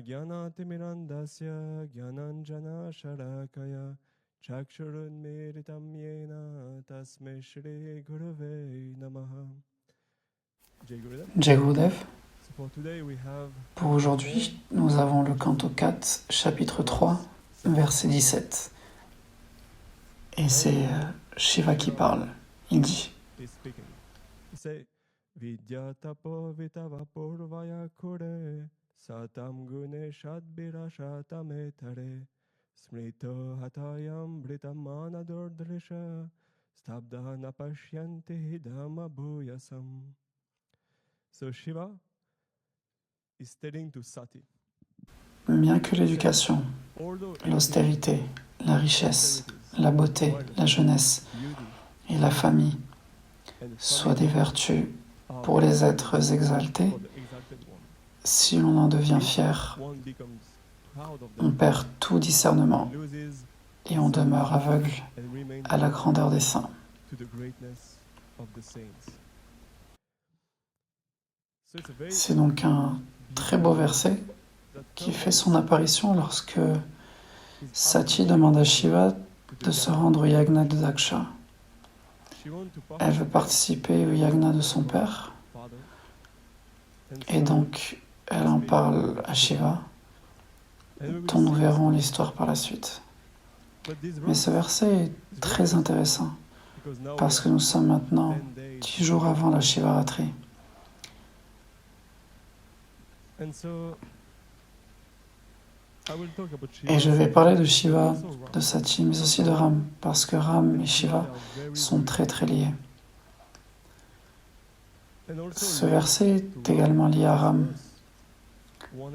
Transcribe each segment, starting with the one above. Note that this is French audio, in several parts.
Agyanatimirandasya Gyananjana Sharakaya Chakshurunmiritam Yena Tasme Shri Gurave Namaha. Jai Gurudev. So for today we have Pour aujourd'hui, nous avons le canto 4, chapitre 3, verset 17. Et c'est Shiva qui parle. Il dit is speaking. He say Vidya tapo vitava purvaya kure satam gune shadbira shatametare smrito hatayam britamana durdrisha stabda napashyanti hidama bhuyasam. So Shiva is telling to Sati. bien que l'éducation, l'austérité, la richesse, la beauté, la jeunesse et la famille soient des vertus pour les êtres exaltés, si l'on en devient fier, on perd tout discernement et on demeure aveugle à la grandeur des saints. C'est donc un très beau verset qui fait son apparition lorsque Sati demande à Shiva de se rendre au yagna de Daksha. Elle veut participer au yagna de son père et donc elle en parle à Shiva, dont nous verrons l'histoire par la suite. Mais ce verset est très intéressant parce que nous sommes maintenant 10 jours avant la Shivaratri. Et je vais parler de Shiva, de Sati, mais aussi de Ram, parce que Ram et Shiva sont très très liés. Ce verset est également lié à Ram.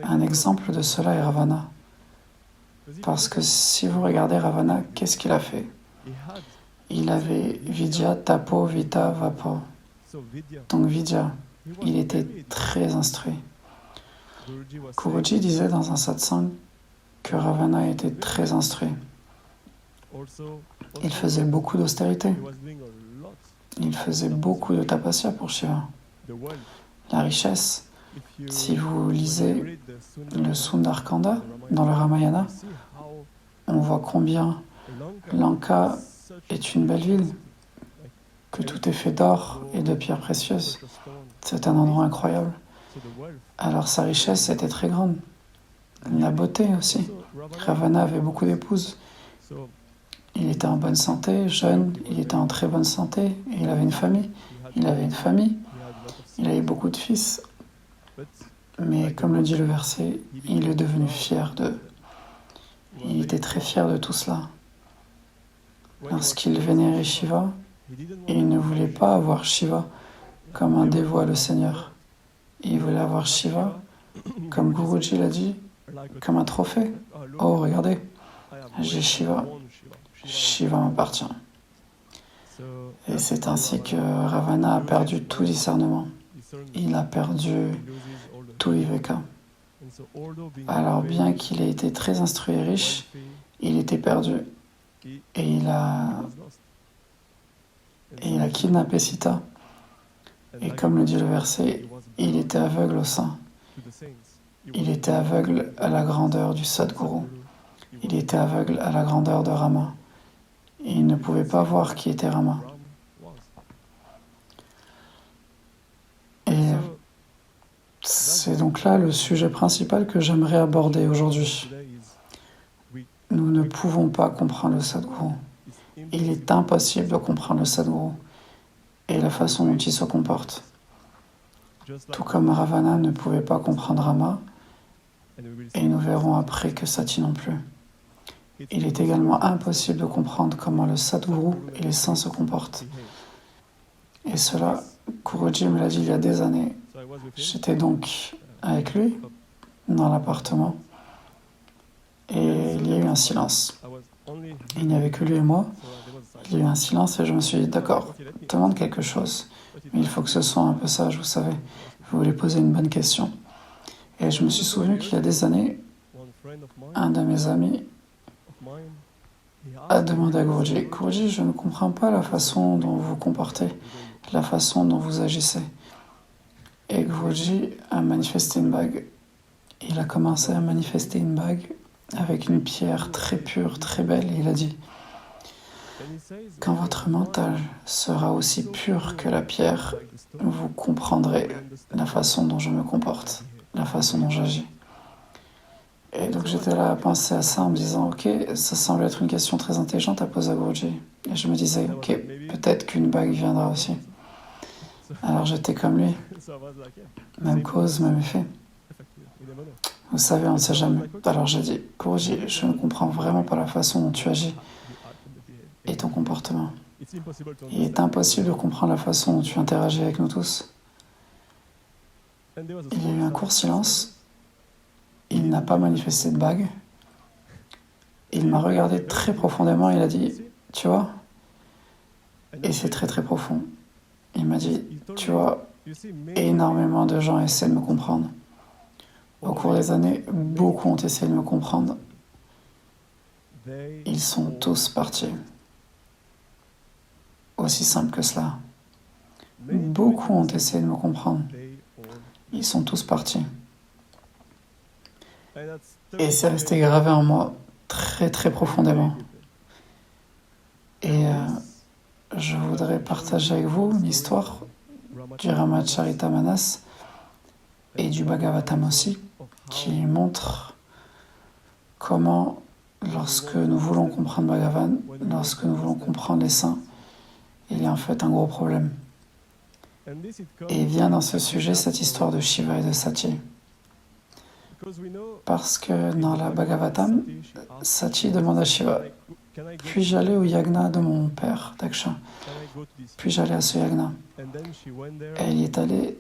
Un exemple de cela est Ravana. Parce que si vous regardez Ravana, qu'est-ce qu'il a fait? Il avait Vidya, Tapo, Vita, Vapo. Donc Vidya, il était très instruit. Guruji disait dans un satsang que Ravana était très instruit. Il faisait beaucoup d'austérité. Il faisait beaucoup de tapasya pour Shiva. La richesse, si vous lisez le Sundarkanda dans le Ramayana, on voit combien Lanka est une belle ville, que tout est fait d'or et de pierres précieuses. C'est un endroit incroyable. Alors sa richesse était très grande. La beauté aussi. Ravana avait beaucoup d'épouses. Il était en bonne santé, jeune, il était en très bonne santé, et il avait une famille. Il avait beaucoup de fils. Mais comme le dit le verset, il est devenu fier d'eux. Il était très fier de tout cela. Lorsqu'il vénérait Shiva, il ne voulait pas avoir Shiva comme un dévot à le Seigneur. Il voulait avoir Shiva, comme Guruji l'a dit, comme un trophée. Oh, regardez, j'ai Shiva. Shiva m'appartient. Et c'est ainsi que Ravana a perdu tout discernement. Il a perdu tout viveka. Alors bien qu'il ait été très instruit et riche, il était perdu. Et il a kidnappé Sita. Et comme le dit le verset, il était aveugle au sein. Il était aveugle à la grandeur du Sadguru. Il était aveugle à la grandeur de Rama. Et il ne pouvait pas voir qui était Rama. Et c'est donc là le sujet principal que j'aimerais aborder aujourd'hui. Nous ne pouvons pas comprendre le Sadguru. Il est impossible de comprendre le Sadguru et la façon dont il se comporte. Tout comme Ravana ne pouvait pas comprendre Rama, et nous verrons après que Sati non plus. Il est également impossible de comprendre comment le Sadguru et les saints se comportent. Et cela, Guruji me l'a dit il y a des années. J'étais donc avec lui dans l'appartement et il y a eu un silence. Il n'y avait que lui et moi. Il y a eu un silence et je me suis dit, d'accord, demande quelque chose. Mais il faut que ce soit un peu sage, vous savez. Vous voulez poser une bonne question. Et je me suis souvenu qu'il y a des années, un de mes amis a demandé à Guruji, Guruji, je ne comprends pas la façon dont vous vous comportez, la façon dont vous agissez. Et Guruji a manifesté une bague. Il a commencé à manifester une bague avec une pierre très pure, très belle, et il a dit, quand votre mental sera aussi pur que la pierre, vous comprendrez la façon dont je me comporte, la façon dont j'agis. Et donc j'étais là à penser à ça en me disant, ok, ça semble être une question très intelligente à poser à Guruji. Et je me disais, ok, peut-être qu'une bague viendra aussi. Alors j'étais comme lui, même cause, même effet. Vous savez, on ne sait jamais. Alors j'ai dit, Guruji, je ne comprends vraiment pas la façon dont tu agis et ton comportement. Il est impossible de comprendre la façon dont tu interagis avec nous tous. Il y a eu un court silence. Il n'a pas manifesté de bague. Il m'a regardé très profondément et il a dit, tu vois, et c'est très très profond. Il m'a dit, tu vois, énormément de gens essaient de me comprendre. Au cours des années, beaucoup ont essayé de me comprendre. Ils sont tous partis. Aussi simple que cela. Beaucoup ont essayé de me comprendre. Ils sont tous partis. Et c'est resté gravé en moi très très profondément. Et je voudrais partager avec vous une histoire du Ramacharita-manas et du Bhagavatam aussi, qui montre comment, lorsque nous voulons comprendre Bhagavan, lorsque nous voulons comprendre les saints, il y a en fait un gros problème. Et vient dans ce sujet cette histoire de Shiva et de Sati. Parce que dans la Bhagavatam, Sati demande à Shiva, puis-je aller au yagna de mon père, Daksha? Puis-je aller à ce yagna? Elle y est allée,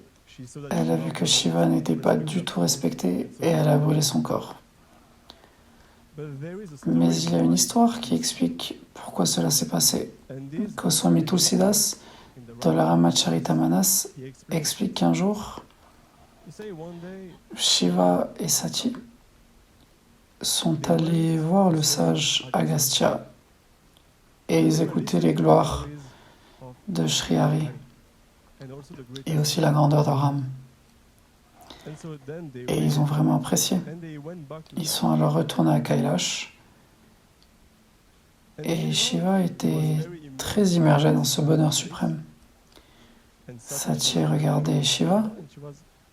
elle a vu que Shiva n'était pas du tout respecté et elle a brûlé son corps. Mais il y a une histoire qui explique pourquoi cela s'est passé. Goswami Tulsidas, de la Ramacharita-manas, explique qu'un jour, Shiva et Sati sont allés voir le sage Agastya et ils écoutaient les gloires de Sri Hari et aussi la grandeur de Ram. Et ils ont vraiment apprécié. Ils sont alors retournés à Kailash et Shiva était très immergé dans ce bonheur suprême. Sati regardait Shiva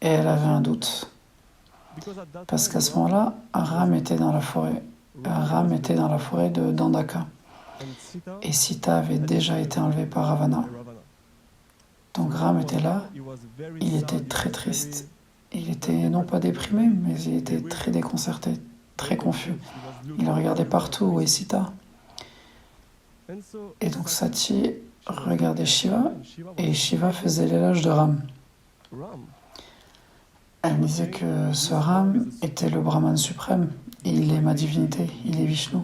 et elle avait un doute. Parce qu'à ce moment-là, Ram était dans la forêt. Ram était dans la forêt de Dandaka. Et Sita avait déjà été enlevée par Ravana. Donc Ram était là, il était très triste. Il était non pas déprimé, mais il était très déconcerté, très confus. Il regardait partout où est Sita. Et donc Sati regardait Shiva, et Shiva faisait l'éloge de Ram. Elle disait que ce Ram était le Brahman suprême, il est ma divinité, il est Vishnu.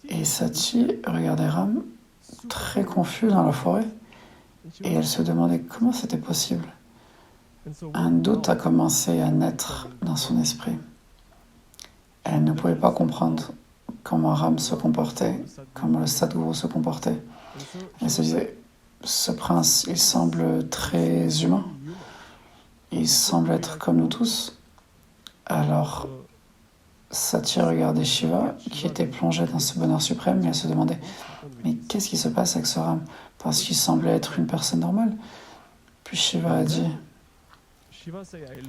Et Sati regardait Ram, très confus dans la forêt, et elle se demandait comment c'était possible. Un doute a commencé à naître dans son esprit. Elle ne pouvait pas comprendre comment Ram se comportait, comment le Sadguru se comportait. Elle se disait, ce prince, il semble très humain. Il semble être comme nous tous. Alors, Sati regardait Shiva, qui était plongé dans ce bonheur suprême, et elle se demandait, mais qu'est-ce qui se passe avec ce Ram? Parce qu'il semblait être une personne normale. Puis Shiva a dit,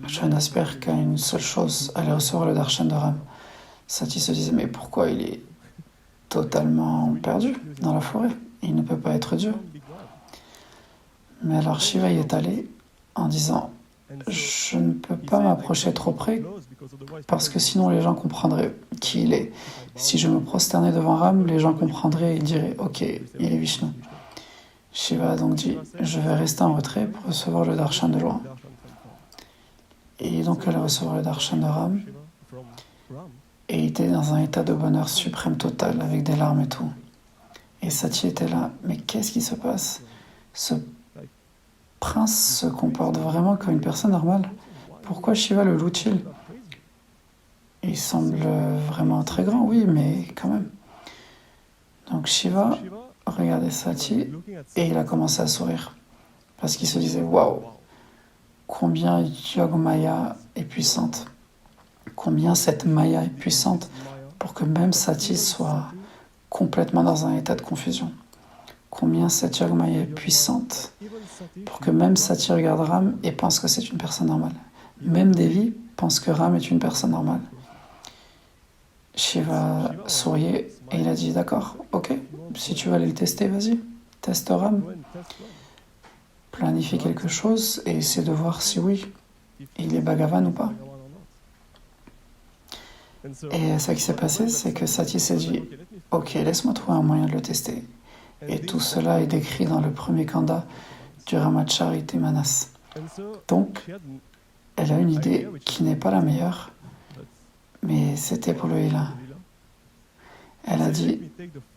je n'espère qu'à une seule chose, aller recevoir le darshan de Ram. Sati se disait, mais pourquoi il est totalement perdu dans la forêt? Il ne peut pas être Dieu. Mais alors Shiva y est allé en disant, je ne peux pas m'approcher trop près parce que sinon les gens comprendraient qui il est. Si je me prosternais devant Ram, les gens comprendraient et ils diraient, ok, il est Vishnu. Shiva a donc dit, je vais rester en retrait pour recevoir le darshan de loin. Et donc elle a recevoir le darshan de Ram et était dans un état de bonheur suprême total avec des larmes et tout. Et Sati était là, mais qu'est-ce qui se passe? Ce prince se comporte vraiment comme une personne normale. Pourquoi Shiva le loue-t-il? Il semble vraiment très grand, oui, mais quand même. Donc Shiva regardait Sati et il a commencé à sourire. Parce qu'il se disait, waouh, combien Yogamaya est puissante. combien cette Maya est puissante pour que même Sati soit complètement dans un état de confusion. Combien cette Yogmaya est puissante pour que même Sati regarde Ram et pense que c'est une personne normale. Même Devi pense que Ram est une personne normale. Shiva souriait et il a dit d'accord, ok, si tu veux aller le tester, vas-y, teste Ram. Planifie quelque chose et essaie de voir si oui, il est Bhagavan ou pas. Et ce qui s'est passé, c'est que Sati s'est dit ok, laisse-moi trouver un moyen de le tester. Et tout cela est décrit dans le premier kanda du Ramacharita Manas. Donc, elle a une idée qui n'est pas la meilleure, mais c'était pour le Lila. Elle a dit,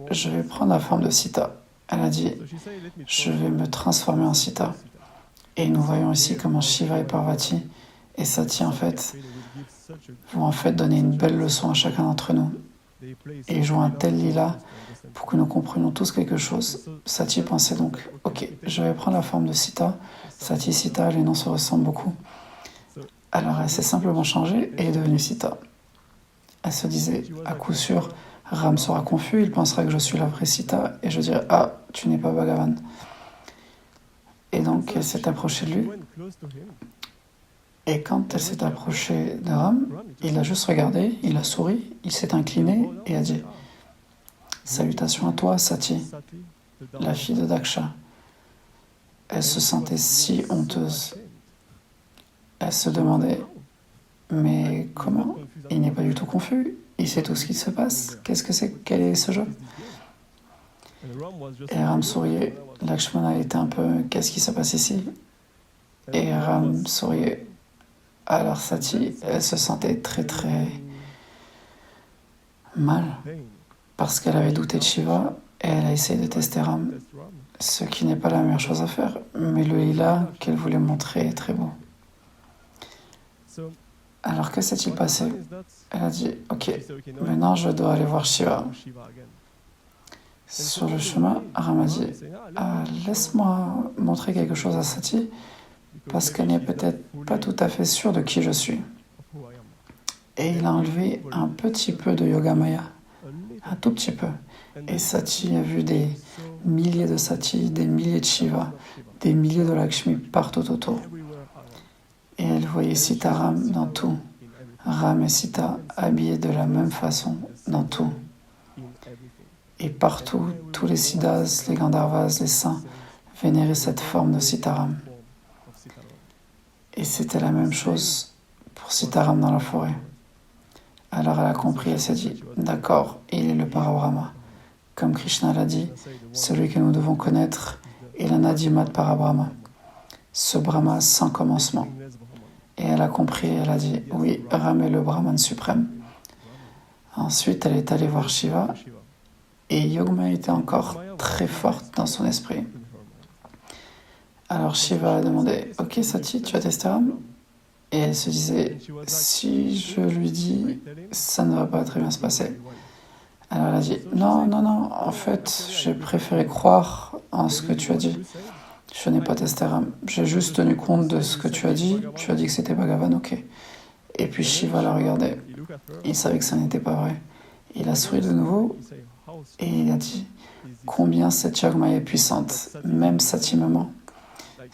je vais prendre la forme de Sita. Elle a dit, je vais me transformer en Sita. Et nous voyons ici comment Shiva et Parvati et Sati vont donner une belle leçon à chacun d'entre nous. Et ils jouent un tel Lila pour que nous comprenions tous quelque chose. Sati pensait donc, ok, je vais prendre la forme de Sita. Sati, Sita, les noms se ressemblent beaucoup. Alors elle s'est simplement changée et est devenue Sita. Elle se disait, à coup sûr, Ram sera confus, il pensera que je suis la vraie Sita, et je dirai, ah, tu n'es pas Bhagavan. Et donc elle s'est approchée de lui, et quand elle s'est approchée de Ram, il a juste regardé, il a souri, il s'est incliné et a dit, salutations à toi, Sati, la fille de Daksha. Elle se sentait si honteuse. Elle se demandait, mais comment? Il n'est pas du tout confus. Il sait tout ce qui se passe. Qu'est-ce que c'est? Quel est ce jeu? Et Ram souriait. Lakshmana était un peu, qu'est-ce qui se passe ici? Et Ram souriait. Alors Sati, elle se sentait très très mal parce qu'elle avait douté de Shiva et elle a essayé de tester Ram, ce qui n'est pas la meilleure chose à faire, mais le lila qu'elle voulait montrer est très beau. Alors que s'est-il passé? Elle a dit, ok, maintenant je dois aller voir Shiva. Sur le chemin, Ram a dit, laisse-moi montrer quelque chose à Sati, parce qu'elle n'est peut-être pas tout à fait sûre de qui je suis. Et il a enlevé un petit peu de Yogamaya, un tout petit peu. Et Sati a vu des milliers de Sati, des milliers de Shiva, des milliers de Lakshmi partout autour. Et elle voyait Sita Ram dans tout. Ram et Sita habillés de la même façon dans tout. Et partout, tous les Siddhas, les Gandharvas, les saints vénéraient cette forme de Sita Ram. Et c'était la même chose pour Sita Ram dans la forêt. Alors elle a compris, elle s'est dit, d'accord, il est le Parabrahma. Comme Krishna l'a dit, celui que nous devons connaître est l'Anadimat Parabrahma, ce Brahma sans commencement. Et elle a compris, elle a dit, oui, Ram est le Brahman suprême. Ensuite, elle est allée voir Shiva, et Yogma était encore très forte dans son esprit. Alors Shiva a demandé, ok Sati, tu as testé Ram? Et elle se disait, si je lui dis, ça ne va pas très bien se passer. Alors elle a dit, non, en fait, j'ai préféré croire en ce que tu as dit. Je n'ai pas testé Ram. J'ai juste tenu compte de ce que tu as dit. Tu as dit que c'était Bhagavan, ok. Et puis Shiva la regardait. Il savait que ça n'était pas vrai. Il a souri de nouveau et il a dit, combien cette Yogmaya est puissante, même Sati me ment.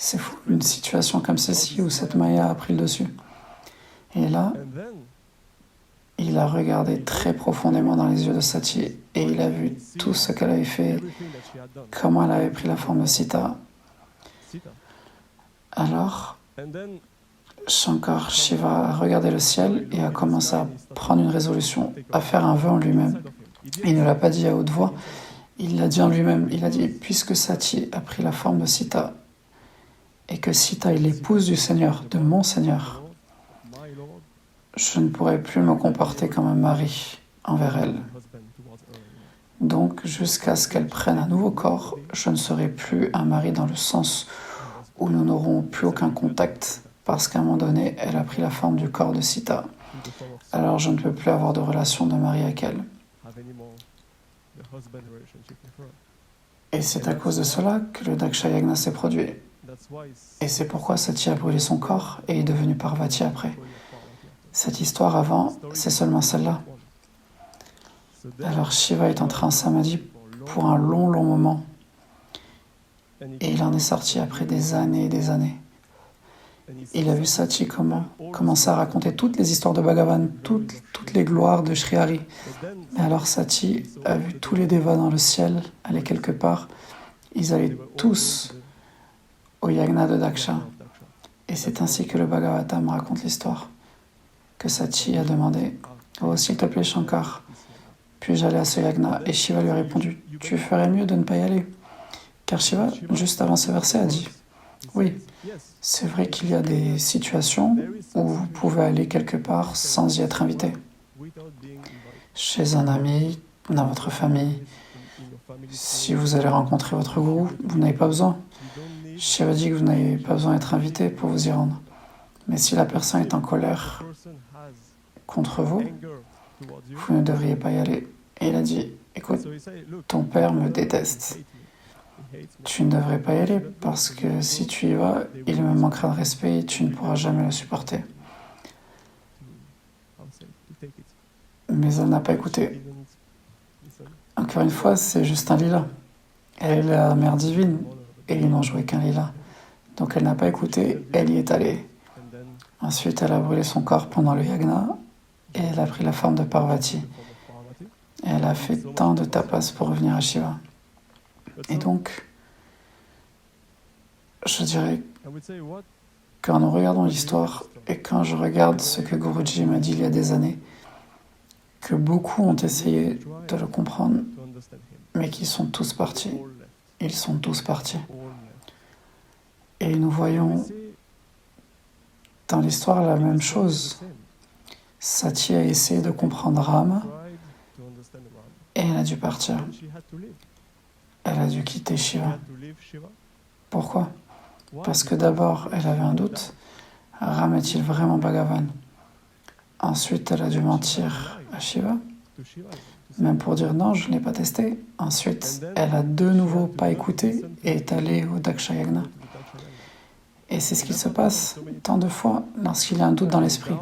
C'est fou, une situation comme celle-ci où cette Maya a pris le dessus. Et là, il a regardé très profondément dans les yeux de Sati et il a vu tout ce qu'elle avait fait, comment elle avait pris la forme de Sita. Alors, Shankar Shiva a regardé le ciel et a commencé à prendre une résolution, à faire un vœu en lui-même. Il ne l'a pas dit à haute voix, il l'a dit en lui-même. Il a dit, puisque Sati a pris la forme de Sita, et que Sita est l'épouse du Seigneur, de mon Seigneur, je ne pourrai plus me comporter comme un mari envers elle. Donc, jusqu'à ce qu'elle prenne un nouveau corps, je ne serai plus un mari dans le sens où nous n'aurons plus aucun contact, parce qu'à un moment donné, elle a pris la forme du corps de Sita. Alors, je ne peux plus avoir de relation de mari avec elle. Et c'est à cause de cela que le Daksha Yagna s'est produit. Et c'est pourquoi Sati a brûlé son corps et est devenu Parvati après. Cette histoire avant, c'est seulement celle-là. Alors Shiva est entré en samadhi pour un long moment. Et il en est sorti après des années et des années. Il a vu Sati commencer à raconter toutes les histoires de Bhagavan, toutes les gloires de Sri Hari. Mais alors Sati a vu tous les devas dans le ciel aller quelque part. Ils allaient tous au yagna de Daksha. Et c'est ainsi que le Bhagavatam raconte l'histoire. Que Sati a demandé « Oh, s'il te plaît, Shankar, puis-je aller à ce yagna ?» Et Shiva lui a répondu « Tu ferais mieux de ne pas y aller. » Car Shiva, juste avant ce verset, a dit « Oui, c'est vrai qu'il y a des situations où vous pouvez aller quelque part sans y être invité. Chez un ami, dans votre famille, si vous allez rencontrer votre gourou, vous n'avez pas besoin. Shiva dit que vous n'avez pas besoin d'être invité pour vous y rendre. Mais si la personne est en colère contre vous, vous ne devriez pas y aller. » Et il a dit « Écoute, ton père me déteste. Tu ne devrais pas y aller parce que si tu y vas, il me manquera de respect et tu ne pourras jamais le supporter. » Mais elle n'a pas écouté. Encore une fois, c'est juste un lila. Elle est la mère divine et ils n'ont joué qu'un lila. Donc elle n'a pas écouté, elle y est allée. Ensuite, elle a brûlé son corps pendant le yagna et elle a pris la forme de Parvati. Et elle a fait tant de tapas pour revenir à Shiva. Et donc, je dirais quand nous regardons l'histoire et quand je regarde ce que Guruji m'a dit il y a des années, que beaucoup ont essayé de le comprendre, mais qu'ils sont tous partis. Ils sont tous partis. Et nous voyons dans l'histoire la même chose. Sati a essayé de comprendre Rama et elle a dû partir. Elle a dû quitter Shiva. Pourquoi ? Parce que d'abord, elle avait un doute. Ram est-il vraiment Bhagavan ? Ensuite, elle a dû mentir à Shiva, même pour dire non, je ne l'ai pas testé. Ensuite, elle a de nouveau pas écouté et est allée au Dakshayagna. Et c'est ce qui se passe tant de fois lorsqu'il y a un doute dans l'esprit.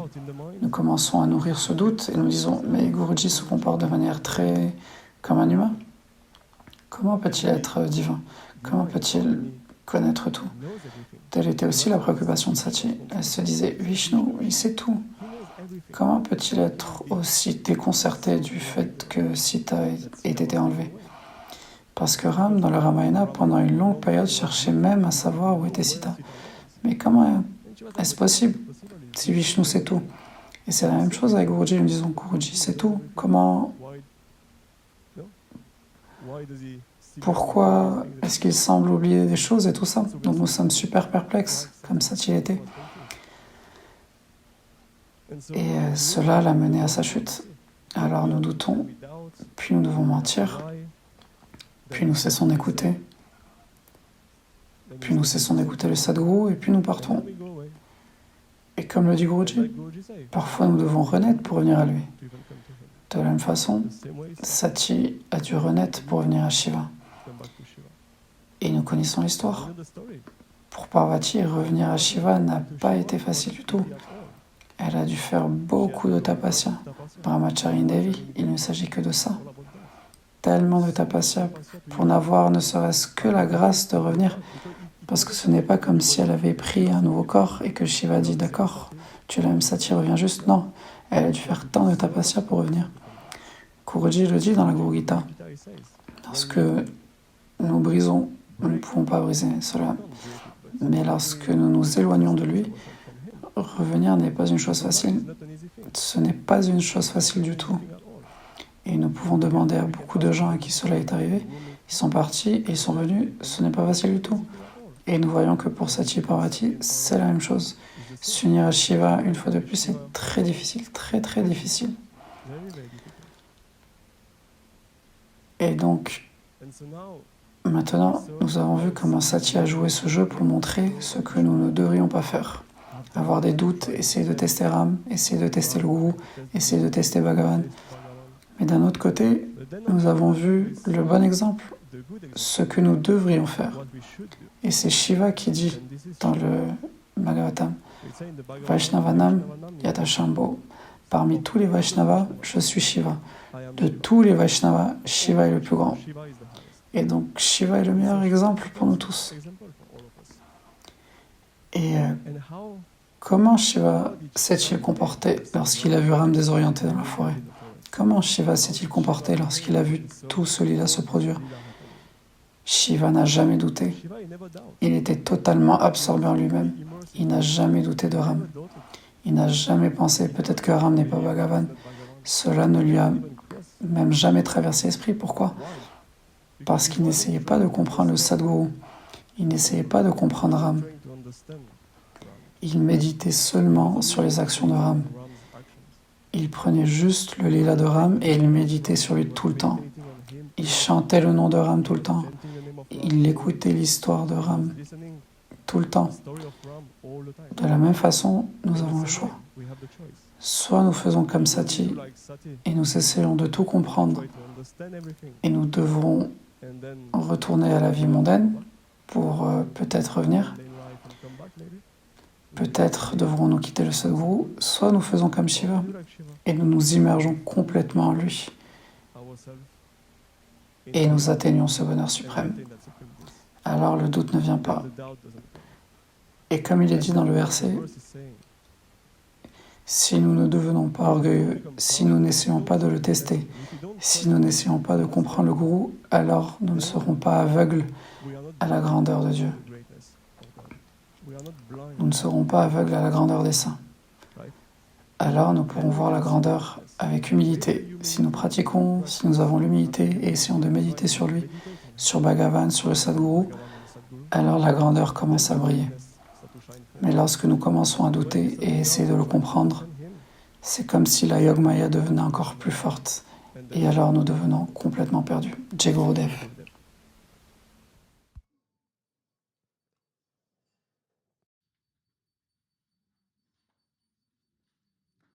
Nous commençons à nourrir ce doute et nous disons « Mais Guruji se comporte de manière très comme un humain. Comment peut-il être divin ? Comment peut-il connaître tout ?» Telle était aussi la préoccupation de Sati. Elle se disait « Vishnu, il sait tout. Comment peut-il être aussi déconcerté du fait que Sita ait été enlevée ?» Parce que Ram, dans le Ramayana, pendant une longue période, cherchait même à savoir où était Sita. Mais comment est-ce possible si Vishnu sait tout? Et c'est la même chose avec Guruji. Nous disons Guruji sait tout. Pourquoi est-ce qu'il semble oublier des choses et tout ça? Donc nous sommes super perplexes, comme Sati était. Et cela l'a mené à sa chute. Alors nous doutons, puis nous devons mentir, puis nous cessons d'écouter, puis nous cessons d'écouter le Sadguru, et puis nous partons. Et comme le dit Guruji, parfois nous devons renaître pour revenir à lui. De la même façon, Sati a dû renaître pour revenir à Shiva. Et nous connaissons l'histoire. Pour Parvati, revenir à Shiva n'a pas été facile du tout. Elle a dû faire beaucoup de tapasya. Brahmachari Devi, il ne s'agit que de ça. Tellement de tapasya pour n'avoir ne serait-ce que la grâce de revenir. Parce que ce n'est pas comme si elle avait pris un nouveau corps et que Shiva dit « D'accord, tu es la même Sati, reviens juste ». Non, elle a dû faire tant de tapasya pour revenir. Guruji le dit dans la Guru Gita. Lorsque nous brisons, nous ne pouvons pas briser cela. Mais lorsque nous nous éloignons de lui, revenir n'est pas une chose facile. Ce n'est pas une chose facile du tout. Et nous pouvons demander à beaucoup de gens à qui cela est arrivé. Ils sont partis et ils sont venus. Ce n'est pas facile du tout. Et nous voyons que pour Sati et Parvati, c'est la même chose. S'unir à Shiva, une fois de plus, c'est très difficile, très très difficile. Et donc, maintenant, nous avons vu comment Sati a joué ce jeu pour montrer ce que nous ne devrions pas faire. Avoir des doutes, essayer de tester Ram, essayer de tester le Guru, essayer de tester Bhagavan. Mais d'un autre côté, nous avons vu le bon exemple, ce que nous devrions faire. Et c'est Shiva qui dit dans le Bhagavatam, Vaishnavanam Yadashambho. Parmi tous les Vaishnavas, je suis Shiva. De tous les Vaishnavas, Shiva est le plus grand. Et donc Shiva est le meilleur exemple pour nous tous. Et comment Shiva s'est-il comporté lorsqu'il a vu Ram désorienté dans la forêt? Comment Shiva s'est-il comporté lorsqu'il a vu tout ce lila se produire? Shiva n'a jamais douté. Il était totalement absorbé en lui-même. Il n'a jamais douté de Ram. Il n'a jamais pensé peut-être que Ram n'est pas Bhagavan. Cela ne lui a même jamais traversé l'esprit. Pourquoi? Parce qu'il n'essayait pas de comprendre le Sadguru. Il n'essayait pas de comprendre Ram. Il méditait seulement sur les actions de Ram. Il prenait juste le lila de Ram et il méditait sur lui tout le temps. Il chantait le nom de Ram tout le temps. Il écoutait l'histoire de Ram tout le temps. De la même façon, nous avons le choix. Soit nous faisons comme Sati et nous essayons de tout comprendre et nous devrons retourner à la vie mondaine pour peut-être revenir. Peut-être devrons-nous quitter le Sadguru, soit nous faisons comme Shiva et nous nous immergeons complètement en lui et nous atteignons ce bonheur suprême. Alors le doute ne vient pas. Et comme il est dit dans le verset, si nous ne devenons pas orgueilleux, si nous n'essayons pas de le tester, si nous n'essayons pas de comprendre le gourou, alors nous ne serons pas aveugles à la grandeur de Dieu. Nous ne serons pas aveugles à la grandeur des saints. Alors nous pourrons voir la grandeur avec humilité. Si nous pratiquons, si nous avons l'humilité et essayons de méditer sur lui, sur Bhagavan, sur le Sadguru, alors la grandeur commence à briller. Mais lorsque nous commençons à douter et essayer de le comprendre, c'est comme si la Yogmaya devenait encore plus forte. Et alors nous devenons complètement perdus. Jai Gurudev.